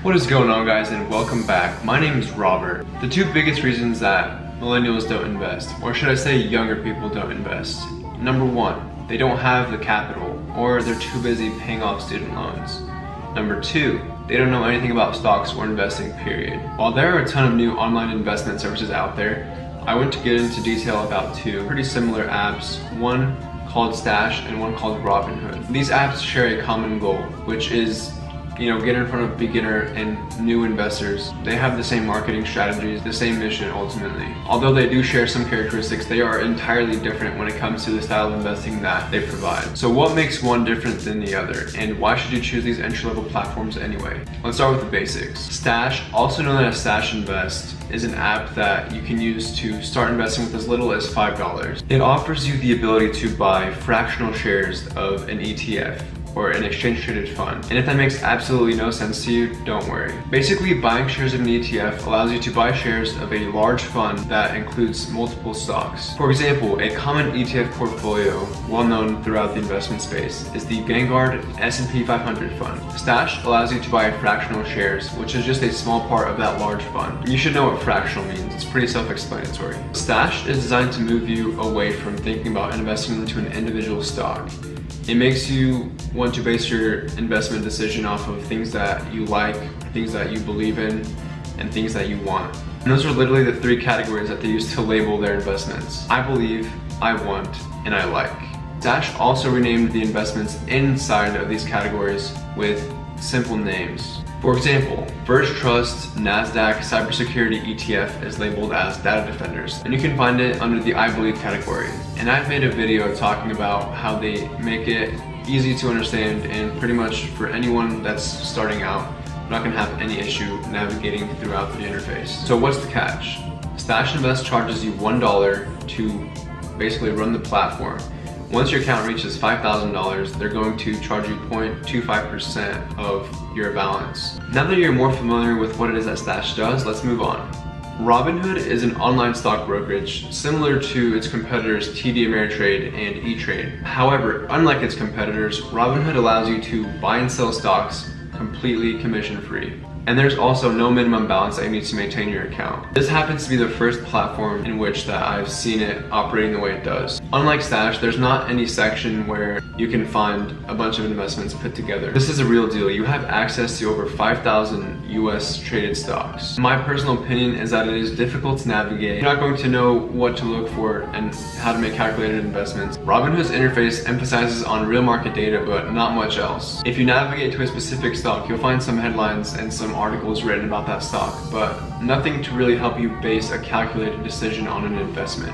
What is going on, guys, and welcome back. My name is Robert. The two biggest reasons that millennials don't invest, or should I say younger people don't invest. Number one, they don't have the capital, or they're too busy paying off student loans. Number two, they don't know anything about stocks or investing, period. While there are a ton of new online investment services out there, I want to get into detail about two pretty similar apps, one called Stash and one called Robinhood. These apps share a common goal, which is get in front of beginner and new investors. They have the same marketing strategies, the same mission ultimately. Although they do share some characteristics, they are entirely different when it comes to the style of investing that they provide. So what makes one different than the other, and why should you choose these entry-level platforms anyway? Let's start with the basics. Stash, also known as Stash Invest, is an app that you can use to start investing with as little as $5. It offers you the ability to buy fractional shares of an ETF, or an exchange traded fund. And if that makes absolutely no sense to you, don't worry. Basically, buying shares of an ETF allows you to buy shares of a large fund that includes multiple stocks. For example, a common ETF portfolio, well known throughout the investment space, is the Vanguard S&P 500 fund. Stash allows you to buy fractional shares, which is just a small part of that large fund. You should know what fractional means. It's pretty self-explanatory. Stash is designed to move you away from thinking about investing into an individual stock. It makes you want to base your investment decision off of things that you like, things that you believe in, and things that you want. And those are literally the three categories that they use to label their investments. I believe, I want, and I like. Stash also renamed the investments inside of these categories with simple names. For example, First Trust NASDAQ Cybersecurity ETF is labeled as Data Defenders, and you can find it under the I Believe category. And I've made a video talking about how they make it easy to understand, and pretty much for anyone that's starting out, not gonna have any issue navigating throughout the interface. So what's the catch? Stash Invest charges you $1 to basically run the platform. Once your account reaches $5,000, they're going to charge you 0.25% of your balance. Now that you're more familiar with what it is that Stash does, let's move on. Robinhood is an online stock brokerage similar to its competitors TD Ameritrade and E-Trade. However, unlike its competitors, Robinhood allows you to buy and sell stocks completely commission-free. And there's also no minimum balance that you need to maintain your account. This happens to be the first platform in which that I've seen it operating the way it does. Unlike Stash, there's not any section where you can find a bunch of investments put together. This is a real deal. You have access to over 5,000 US traded stocks. My personal opinion is that it is difficult to navigate. You're not going to know what to look for and how to make calculated investments. Robinhood's interface emphasizes on real market data, but not much else. If you navigate to a specific stock, you'll find some headlines and some articles written about that stock, but nothing to really help you base a calculated decision on an investment.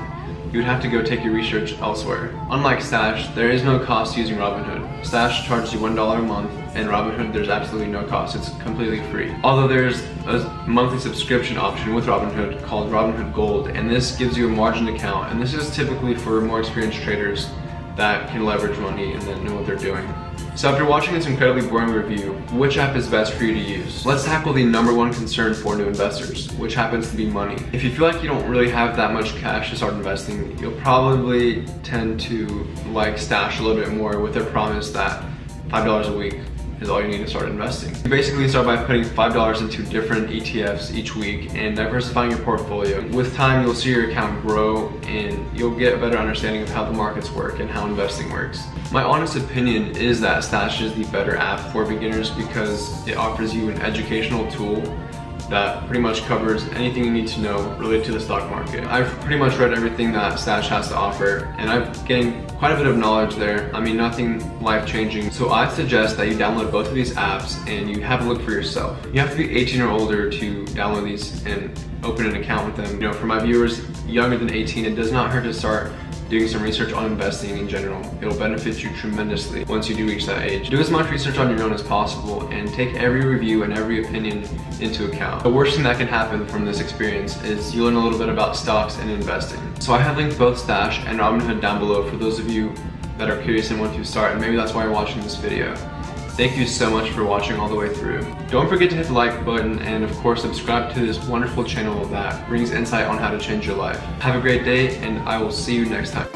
You would have to go take your research elsewhere. Unlike Stash, there is no cost using Robinhood. Stash charges you $1 a month, and Robinhood there's absolutely no cost. It's completely free. Although there's a monthly subscription option with Robinhood called Robinhood Gold, and this gives you a margin account, and this is typically for more experienced traders that can leverage money and then know what they're doing. So after watching this incredibly boring review, which app is best for you to use? Let's tackle the #1 concern for new investors, which happens to be money. If you feel like you don't really have that much cash to start investing, you'll probably tend to like Stash a little bit more with their promise that $5 a week is all you need to start investing. You basically start by putting $5 into different ETFs each week and diversifying your portfolio. With time, you'll see your account grow and you'll get a better understanding of how the markets work and how investing works. My honest opinion is that Stash is the better app for beginners because it offers you an educational tool that pretty much covers anything you need to know related to the stock market. I've pretty much read everything that Stash has to offer, and I've gained quite a bit of knowledge there. I mean, nothing life-changing. So I'd suggest that you download both of these apps and you have a look for yourself. You have to be 18 or older to download these and open an account with them. For my viewers younger than 18, it does not hurt to start doing some research on investing in general. It'll benefit you tremendously once you do reach that age. Do as much research on your own as possible and take every review and every opinion into account. The worst thing that can happen from this experience is you learn a little bit about stocks and investing. So I have linked both Stash and Robinhood down below for those of you that are curious and want to start, and maybe that's why you're watching this video. Thank you so much for watching all the way through. Don't forget to hit the like button and of course subscribe to this wonderful channel that brings insight on how to change your life. Have a great day and I will see you next time.